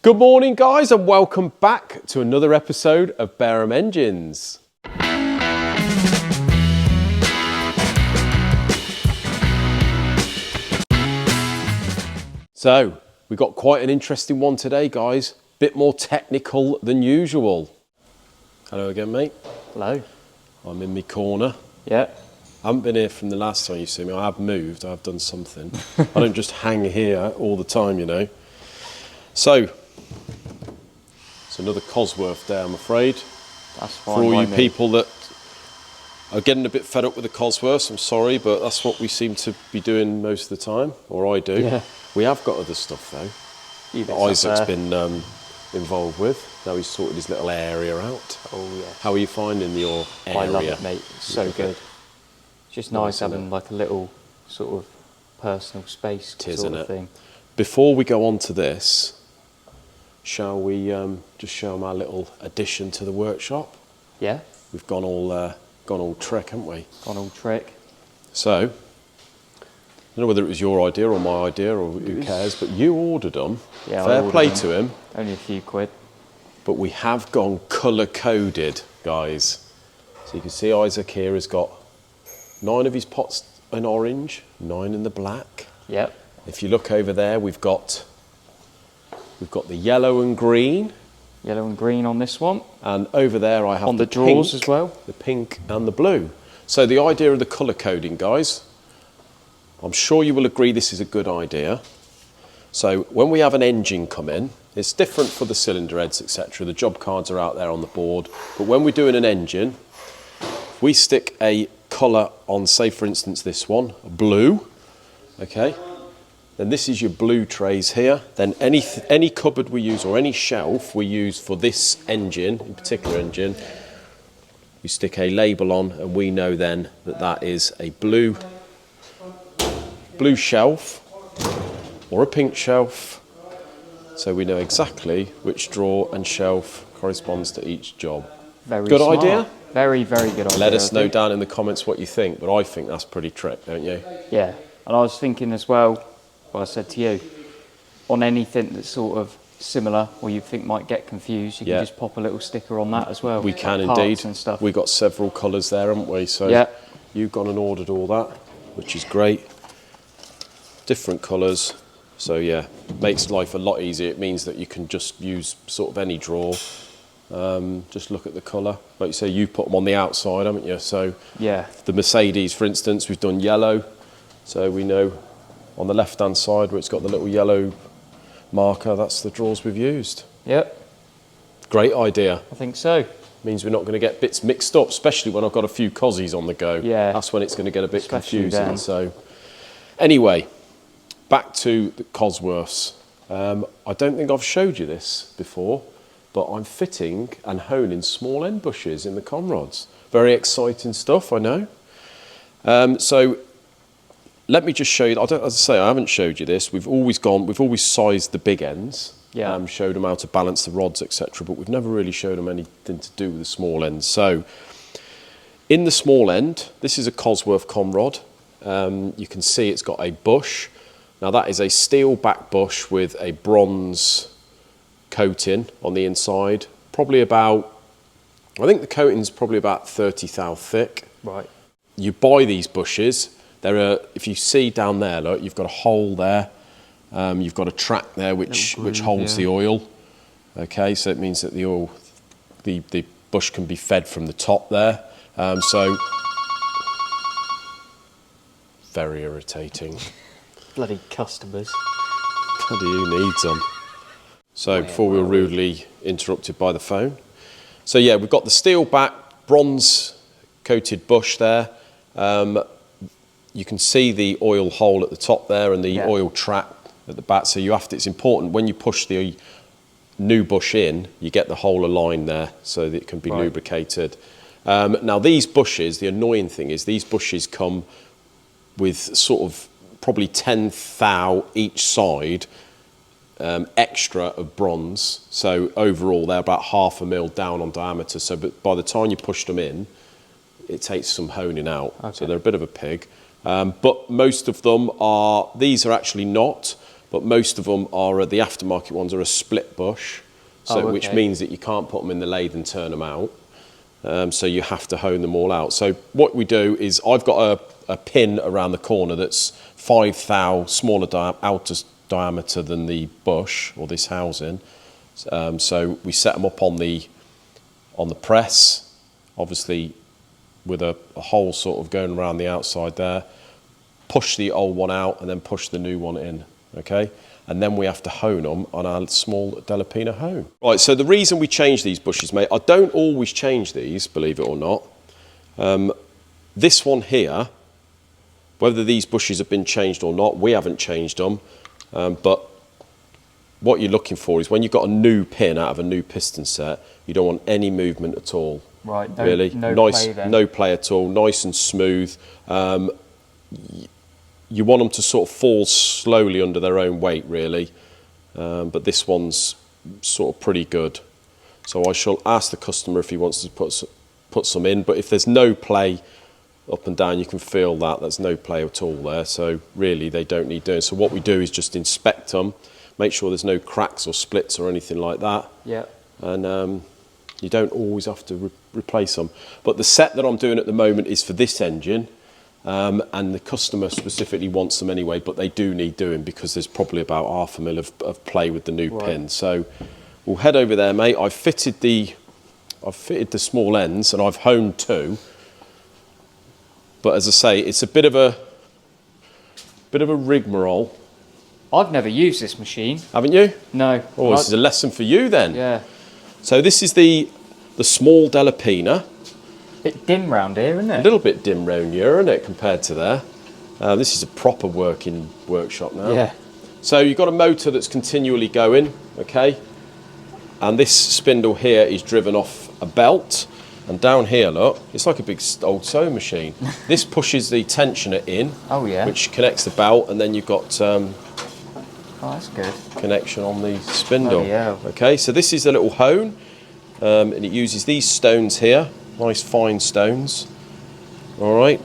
Good morning, guys, and welcome back to another episode of Bareham Engines. So, we've got quite an interesting one today, guys. Bit more technical than usual. Hello again, mate. Hello. I'm in my corner. Yeah. I haven't been here from the last time you see me. I have moved, I've done something. I don't just hang here all the time, you know. So, it's another Cosworth day, I'm afraid. That's fine. For all you people that are getting a bit fed up with the Cosworths, I'm sorry, but that's what we seem to be doing most of the time, or I do. Yeah. We have got other stuff though. That Isaac's been involved with. Now he's sorted his little area out. Oh yeah. How are you finding your area? I love it, mate. It's so good. It's just nice having like a little sort of personal space sort of thing. Before we go on to this, shall we just show them our little addition to the workshop? Yeah. We've gone all trick, haven't we? Gone all trick. So, I don't know whether it was your idea or my idea or who cares, but you ordered them. Yeah, Fair play to him. Only a few quid. But we have gone colour-coded, guys. So you can see Isaac here has got 9 of his pots in orange, 9 in the black. Yep. If you look over there, we've got the yellow and green. Yellow and green on this one. And over there I have on the drawers as well. The pink and the blue. So the idea of the colour coding, guys, I'm sure you will agree this is a good idea. So when we have an engine come in, it's different for the cylinder heads, etc. The job cards are out there on the board. But when we're doing an engine, we stick a colour on, say for instance this one, blue, okay? Then this is your blue trays here. Then any cupboard we use or any shelf we use for this engine, in particular engine, we stick a label on and we know then that that is a blue shelf or a pink shelf. So we know exactly which drawer and shelf corresponds to each job. Very good smart. Idea? Very, very good idea. Let us know down in the comments what you think, but I think that's pretty trick, don't you? Yeah, and I was thinking as well, what I said to you, on anything that's sort of similar or you think might get confused, you can just pop a little sticker on that as well. We can parts indeed. And stuff. We've got several colours there, haven't we? So yeah. You've gone and ordered all that, which is great. Different colours. So yeah, makes life a lot easier. It means that you can just use sort of any drawer. Just look at the colour. Like you say, you put them on the outside, haven't you? So yeah. The Mercedes, for instance, we've done yellow. So we know on the left-hand side where it's got the little yellow marker, that's the drawers we've used. Yep. Great idea. I think so. Means we're not going to get bits mixed up, especially when I've got a few Cozzies on the go. Yeah. That's when it's going to get a bit confusing. Then. So anyway, back to the Cosworths. I don't think I've showed you this before, but I'm fitting and honing small end bushes in the conrods. Very exciting stuff, I know. So let me just show you. As I say, I haven't showed you this. We've always sized the big ends. Yeah. Showed them how to balance the rods, etc. But we've never really showed them anything to do with the small ends. So in the small end, this is a Cosworth conrod. You can see it's got a bush. Now that is a steel back bush with a bronze coating on the inside. Probably about, I think the coating's probably about 30 thou thick. Right. You buy these bushes. If you see down there, look, you've got a hole there. You've got a track there which holds the oil. Okay, so it means that the oil, the bush can be fed from the top there. So very irritating. Bloody customers. Bloody who needs them? So before we were rudely interrupted by the phone. So yeah, we've got the steel back, bronze coated bush there. You can see the oil hole at the top there and the oil track at the back. So it's important when you push the new bush in, you get the hole aligned there so that it can be lubricated. Now these bushes, the annoying thing is these bushes come with sort of probably 10 thou each side extra of bronze. So overall they're about 1/2 mil down on diameter. So by the time you push them in, it takes some honing out. Okay. So they're a bit of a pig. But most of them these are actually not, but most of them are, the aftermarket ones are a split bush, so which means that you can't put them in the lathe and turn them out. So you have to hone them all out. So what we do is I've got a pin around the corner that's 5 thou smaller outer diameter than the bush or this housing. So we set them up on the press, obviously with a hole sort of going around the outside there. Push the old one out and then push the new one in, okay? And then we have to hone them on our small Delapina hone. Right, so the reason we change these bushes, mate, I don't always change these, believe it or not. This one here, whether these bushes have been changed or not, we haven't changed them. But what you're looking for is when you've got a new pin out of a new piston set, you don't want any movement at all. Right, really. No play at all, nice and smooth. You want them to sort of fall slowly under their own weight, really. But this one's sort of pretty good. So I shall ask the customer if he wants to put some in. But if there's no play up and down, you can feel that there's no play at all there. So really, they don't need doing. So what we do is just inspect them, make sure there's no cracks or splits or anything like that. Yeah. And you don't always have to replace them. But the set that I'm doing at the moment is for this engine. And the customer specifically wants them anyway, but they do need doing because there's probably about 0.5 mil of play with the new pin. So we'll head over there, mate. I've fitted the small ends and I've honed 2. But as I say, it's a bit of a rigmarole. I've never used this machine. Haven't you? No. Oh, this is a lesson for you then. Yeah. So this is the small Delapina. Bit dim round here, isn't it? A little bit dim round here, isn't it, compared to there? This is a proper working workshop now. Yeah. So you've got a motor that's continually going, okay? And this spindle here is driven off a belt. And down here, look, it's like a big old sewing machine. This pushes the tensioner in, which connects the belt, and then you've got oh, that's good. connection on the spindle. Okay, so this is a little hone, and it uses these stones here. Nice fine stones, all right,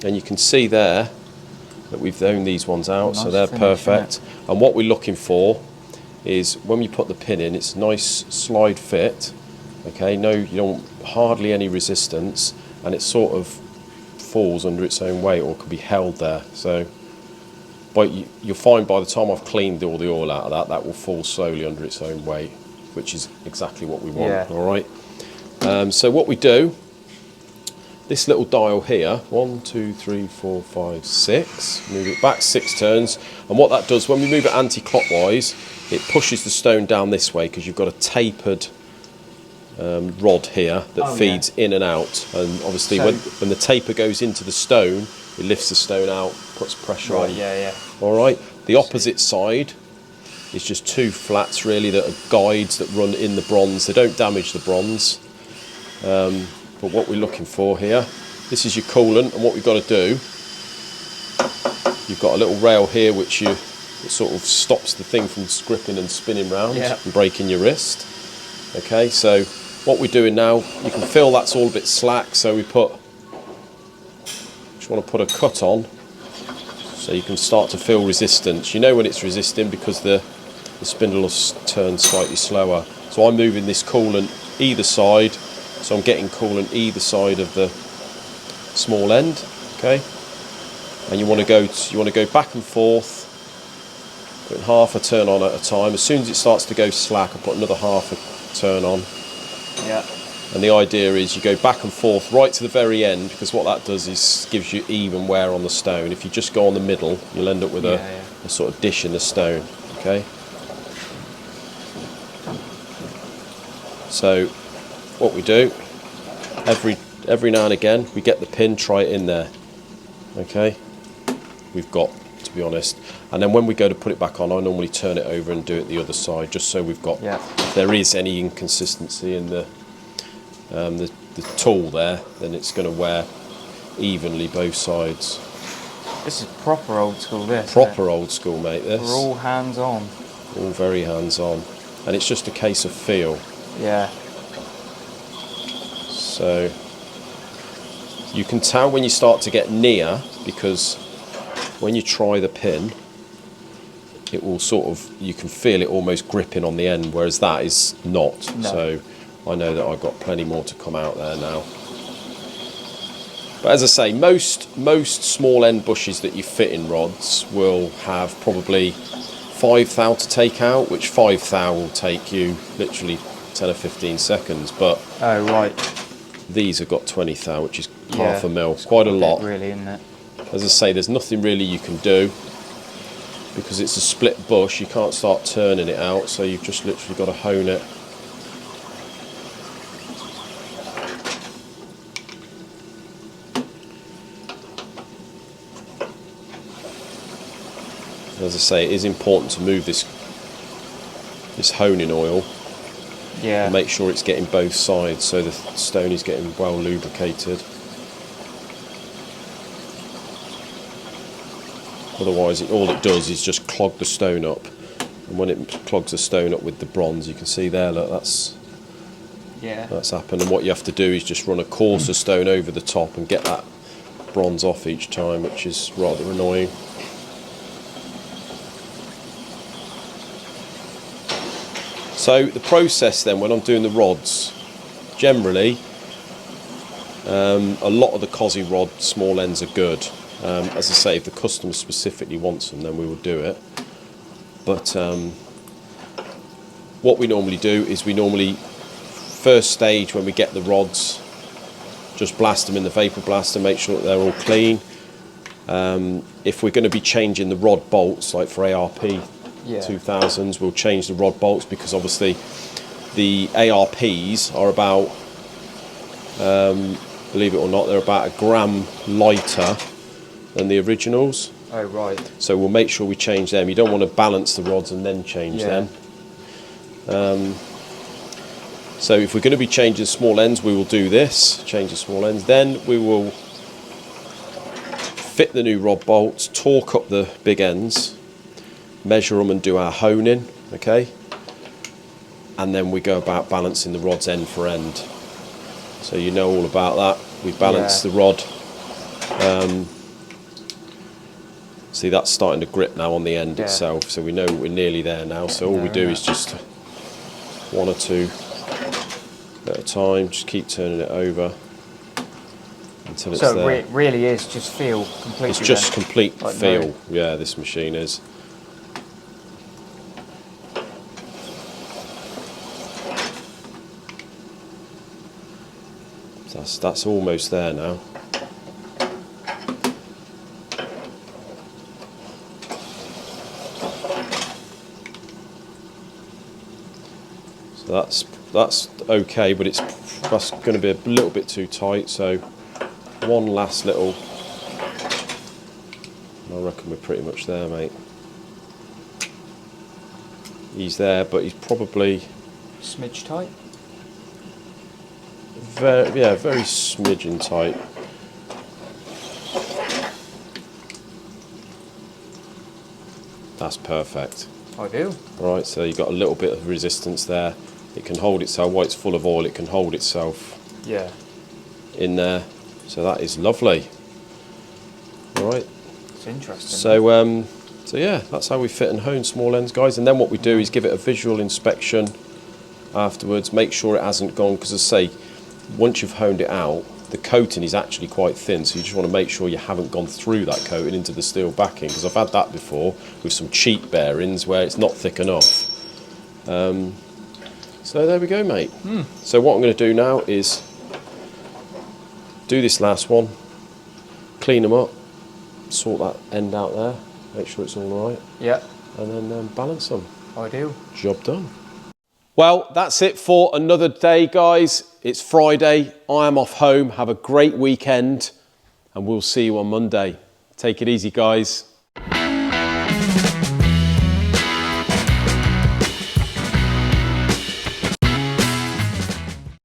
and you can see there that we've honed these ones out, so they're perfect. And what we're looking for is when you put the pin in, it's a nice slide fit, okay, you don't want hardly any resistance, and it sort of falls under its own weight or can be held there. So but you'll find by the time I've cleaned all the oil out of that will fall slowly under its own weight, which is exactly what we want, all right. So what we do, this little dial here, 1, 2, 3, 4, 5, 6, move it back 6 turns, and what that does, when we move it anti-clockwise, it pushes the stone down this way because you've got a tapered rod here that feeds in and out, and obviously when the taper goes into the stone, it lifts the stone out, puts pressure on. All right, the opposite side is just 2 flats really that are guides that run in the bronze. They don't damage the bronze. But what we're looking for here, this is your coolant, and what we've got to do, you've got a little rail here which it sort of stops the thing from gripping and spinning round and breaking your wrist. Okay, so what we're doing now, you can feel that's all a bit slack, so we just want to put a cut on so you can start to feel resistance. You know when it's resisting because the spindle will turn slightly slower. So I'm moving this coolant either side. So I'm getting coolant either side of the small end, okay? And you want to go back and forth, putting half a turn on at a time. As soon as it starts to go slack, I put another half a turn on. Yeah. And the idea is you go back and forth right to the very end, because what that does is gives you even wear on the stone. If you just go on the middle, you'll end up with a sort of dish in the stone, okay? So what we do, every now and again we get the pin, try it in there, okay, we've got, to be honest, and then when we go to put it back on, I normally turn it over and do it the other side, just so we've got, if there is any inconsistency in the tool there, then it's going to wear evenly both sides. This is proper old school, this. Proper old school, mate, this. We're all hands on. All very hands on, and it's just a case of feel. Yeah. So you can tell when you start to get near, because when you try the pin, it will sort of, you can feel it almost gripping on the end, whereas that is not. No. So I know that I've got plenty more to come out there now. But as I say, most small end bushes that you fit in rods will have probably 5 thou to take out, which 5 thou will take you literally 10 or 15 seconds. But oh right, these have got 20 thou, which is yeah, half a mil, quite a lot. Really, isn't it? As I say, there's nothing really you can do because it's a split bush. You can't start turning it out, so you've just literally got to hone it. As I say, it is important to move this honing oil, yeah, and make sure it's getting both sides so the stone is getting well lubricated. Otherwise, all it does is just clog the stone up, and when it clogs the stone up with the bronze, you can see there, look, that's happened. And what you have to do is just run a coarser stone over the top and get that bronze off each time, which is rather annoying. So the process then, when I'm doing the rods, generally, a lot of the Cosy rod small ends are good. As I say, if the customer specifically wants them, then we will do it. But what we normally do is first stage when we get the rods, just blast them in the vapor blaster, make sure that they're all clean. If we're going to be changing the rod bolts, like for ARP 2000s, we'll change the rod bolts, because obviously the ARPs are about, believe it or not, they're about 1 gram lighter than the originals. Oh right. So we'll make sure we change them. You don't want to balance the rods and then change them. So if we're going to be changing small ends, we will do this, change the small ends. Then we will fit the new rod bolts, torque up the big ends, measure them and do our honing, okay? And then we go about balancing the rods end for end. So you know all about that. We balance the rod. See, that's starting to grip now on the end itself, so we know we're nearly there now. So all we do is just 1 or 2 at a time, just keep turning it over until it's there. So it really is just feel completely. It's just complete like feel, no. Yeah, this machine is. That's almost there now. So that's okay, but that's going to be a little bit too tight. So one last little. I reckon we're pretty much there, mate. He's there, but he's probably smidge tight. Very smidgen tight. That's perfect. I do. Right, so you've got a little bit of resistance there. It can hold itself, while it's full of oil, it can hold itself in there. So that is lovely. All right. It's interesting. So yeah, that's how we fit and hone small ends, guys. And then what we do is give it a visual inspection afterwards, make sure it hasn't gone, because as I say, once you've honed it out, the coating is actually quite thin, so you just want to make sure you haven't gone through that coating into the steel backing, because I've had that before with some cheap bearings where it's not thick enough. So there we go, mate. So what I'm going to do now is do this last one, clean them up, sort that end out there, make sure it's all right. Yeah. And then balance them. Ideal. Job done. Well, that's it for another day, guys. It's Friday. I am off home. Have a great weekend, and we'll see you on Monday. Take it easy, guys.